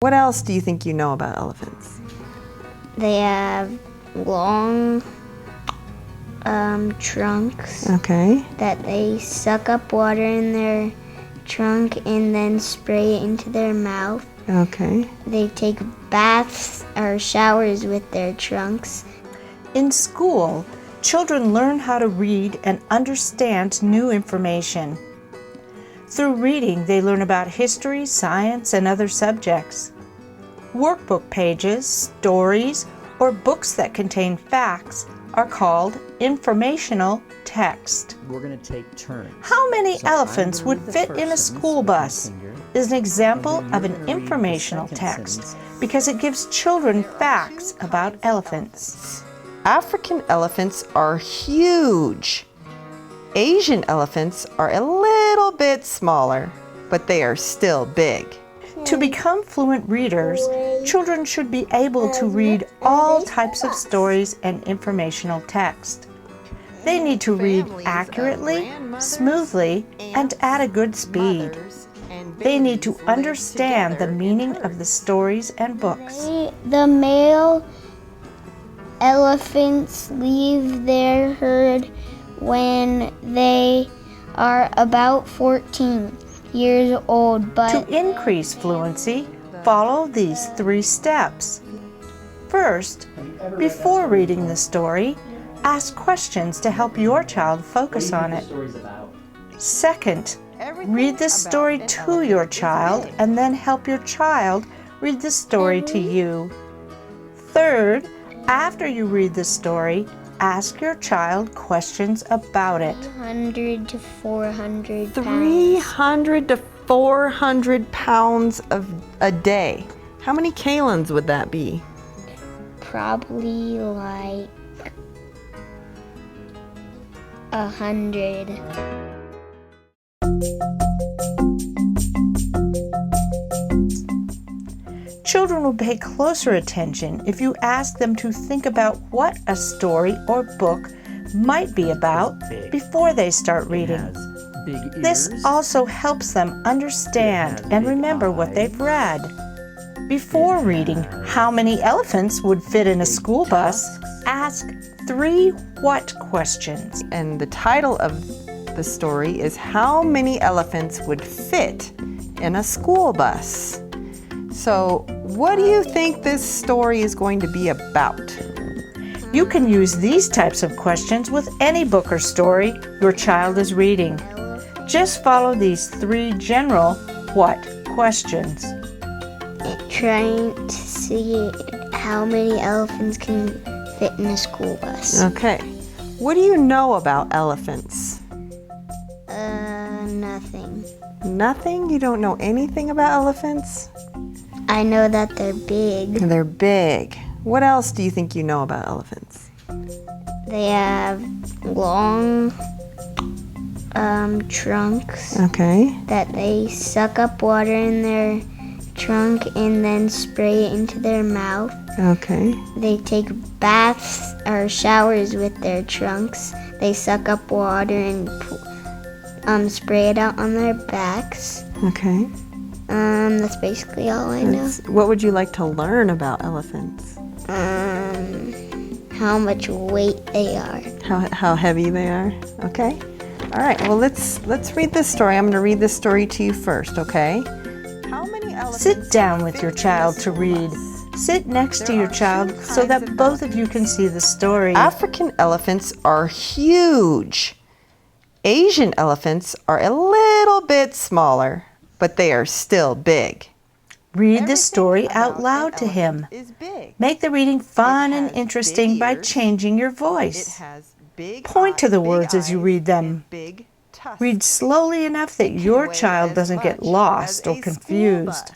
What else do you think you know about elephants? They have long trunks. Okay. That they suck up water in their trunk and then spray it into their mouth. Okay. They take baths or showers with their trunks. In school, children learn how to read and understand new information. Through reading, they learn about history, science, and other subjects. Workbook pages, stories, or books that contain facts are called informational text. We're going to take turns. How many elephants would fit in a school bus is an example of an informational text because it gives children facts about elephants. African elephants are huge. Asian elephants are a little bit smaller, but they are still big. To become fluent readers, children should be able to read all types of stories and informational text. They need to read accurately, smoothly, and at a good speed. They need to understand the meaning of the stories and books. The male elephants leave their herd when they are about 14 years old, but to increase fluency, follow these 3 steps. First, before reading the story, ask questions to help your child focus on it. Second, read the story to your child and then help your child read the story to you. Third, after you read the story, ask your child questions about it. 300 to 400 pounds. 300 to 400 pounds a day. How many kalons would that be? Probably like 100. Children will pay closer attention if you ask them to think about what a story or book might be about before they start reading. This also helps them understand and remember what they've read. Before reading how many elephants would fit in a school bus, ask 3 what questions. And the title of the story is How Many Elephants Would Fit in a School Bus? So, what do you think this story is going to be about? You can use these types of questions with any book or story your child is reading. Just follow these 3 general what questions. Trying to see how many elephants can fit in a school bus. Okay. What do you know about elephants? Nothing. Nothing? You don't know anything about elephants? I know that they're big. They're big. What else do you think you know about elephants? They have long trunks. Okay. That they suck up water in their trunk and then spray it into their mouth. Okay. They take baths or showers with their trunks. They suck up water and spray it out on their backs. Okay. That's basically all I know. What would you like to learn about elephants? How much weight they are. How heavy they are. Okay. All right. Well, let's read this story. I'm going to read this story to you first. Okay. How many elephants? Sit down with your child to read. Sit next to your child so that both of you can see the story. African elephants are huge. Asian elephants are a little bit smaller, but they are still big. Read the story out loud to him. Make the reading fun and interesting by changing your voice. Point to the words as you read them. Read slowly enough that your child doesn't get lost or confused.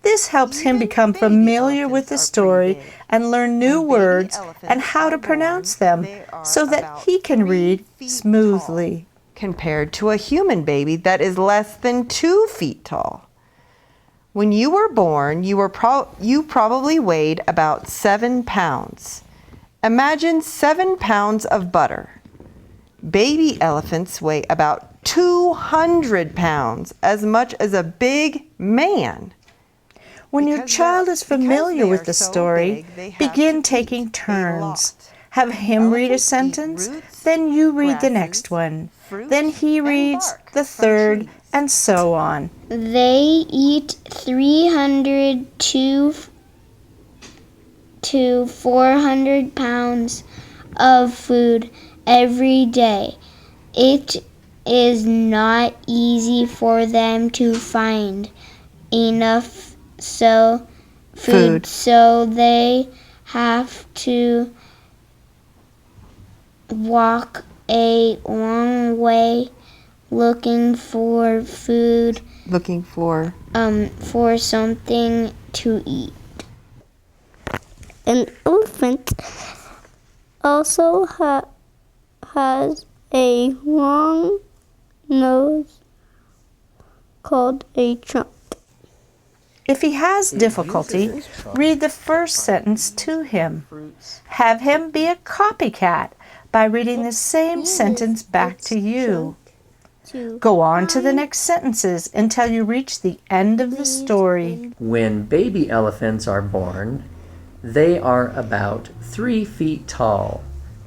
This helps him become familiar with the story and learn new words and how to pronounce them so that he can read smoothly. Compared to a human baby that is less than 2 feet tall. When you were born, you probably weighed about 7 pounds. Imagine 7 pounds of butter. Baby elephants weigh about 200 pounds, as much as a big man. When your Because child is because familiar they with are the so story, big, they have begin to taking eat a turns. lot. Have him read a Elephants eat sentence, roots, then you read the grasses, next one. fruit, Then he and reads bark the from third, trees. and so on. They eat 300 to 400 pounds of food every day. It is not easy for them to find enough food, so they have to walk a long way looking for food, Looking for for something to eat. An elephant also has a long nose called a trunk. If he has difficulty, read the first sentence to him. Have him be a copycat by reading the same sentence back to you. Go on to the next sentences until you reach the end of the story. When baby elephants are born, they are about 3 feet tall,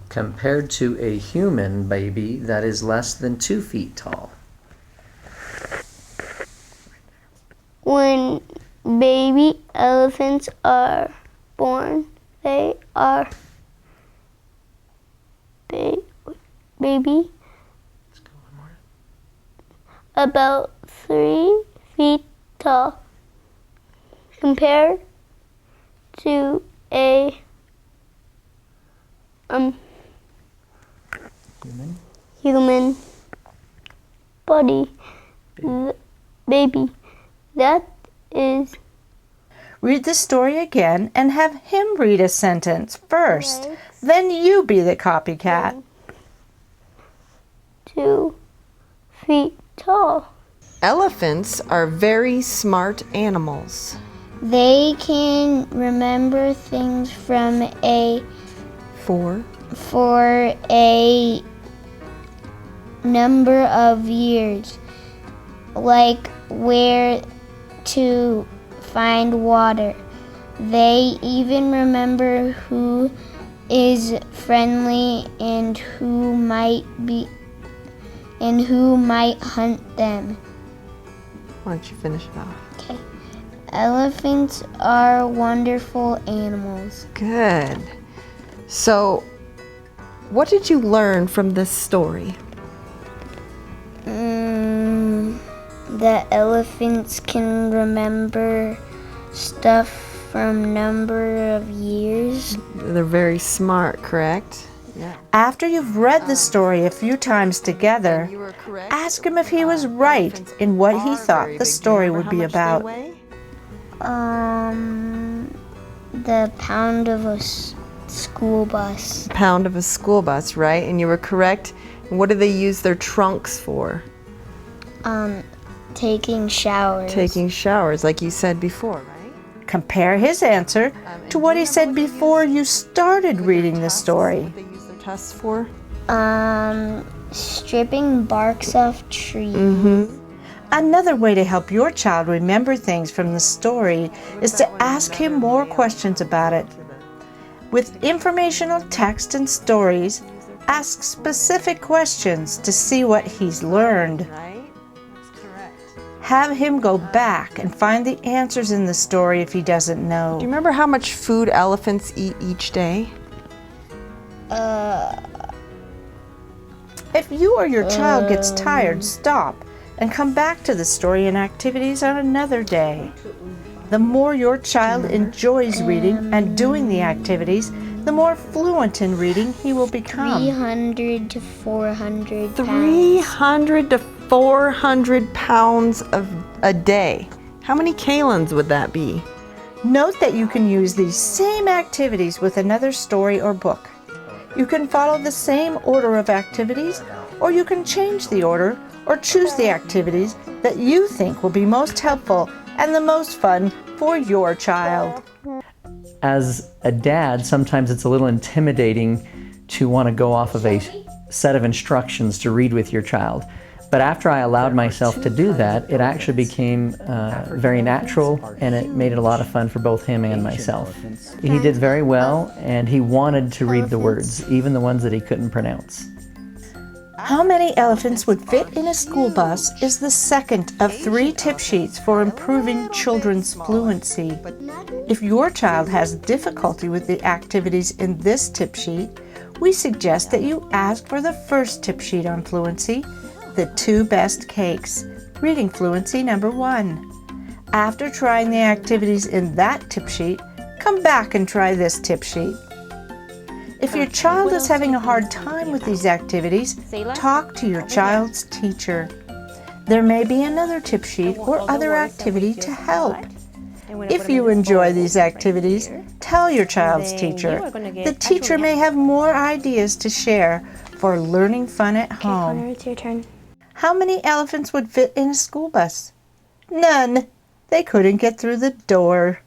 compared to a human baby that is less than 2 feet tall. When baby elephants are born, they are baby about 3 feet tall, compared to a human body baby that is. Read the story again and have him read a sentence first. Then you be the copycat. 2 feet tall. elephants are very smart animals. They can remember things from For a number of years, like where to find water. They even remember who is friendly and who might hunt them. why don't you finish it off? Okay. Elephants are wonderful animals. Good. So, what did you learn from this story? The elephants can remember stuff from number of years. They're very smart, correct? Yeah. After you've read the story a few times together, You were correct. ask him if he was right in what he thought the story would be about. The pound of a school bus. Pound of a school bus, right? And you were correct. And what do they use their trunks for? Taking showers. Taking showers, like you said before, right? Compare his answer to what he said before you started reading the story. What they use their tusks for? Stripping barks off trees. Another way to help your child remember things from the story is to ask him more questions about it. With informational text and stories, ask specific questions to see what he's learned. Right? That's correct. Have him go back and find the answers in the story if he doesn't Do you know. remember how much food elephants eat each day? If you or your child gets tired, stop and come back to the story and activities on another day. The more your child enjoys reading and doing the activities, the more fluent in reading he will become. 300 to 400 pounds. 300 to 400 pounds of a day. How many kalons would that be? Note that you can use these same activities with another story or book. You can follow the same order of activities, or you can change the order or choose the activities that you think will be most helpful and the most fun for your child. As a dad, sometimes it's a little intimidating to want to go off of a set of instructions to read with your child. But after I allowed myself to do that, it actually became very natural, and it made it a lot of fun for both him and myself. He did very well, and he wanted to read the words, even the ones that he couldn't pronounce. How many elephants would fit in a school bus is the second of 3 tip sheets for improving children's fluency. If your child has difficulty with the activities in this tip sheet, we suggest that you ask for the first tip sheet on fluency, the 2 best cakes, reading fluency number 1. After trying the activities in that tip sheet, come back and try this tip sheet. If your child is having a hard time with these activities, talk to your child's teacher. There may be another tip sheet or other activity to help. If you enjoy these activities, tell your child's teacher. The teacher may have more ideas to share for learning fun at home. Connor, it's your turn. How many elephants would fit in a school bus? None. They couldn't get through the door.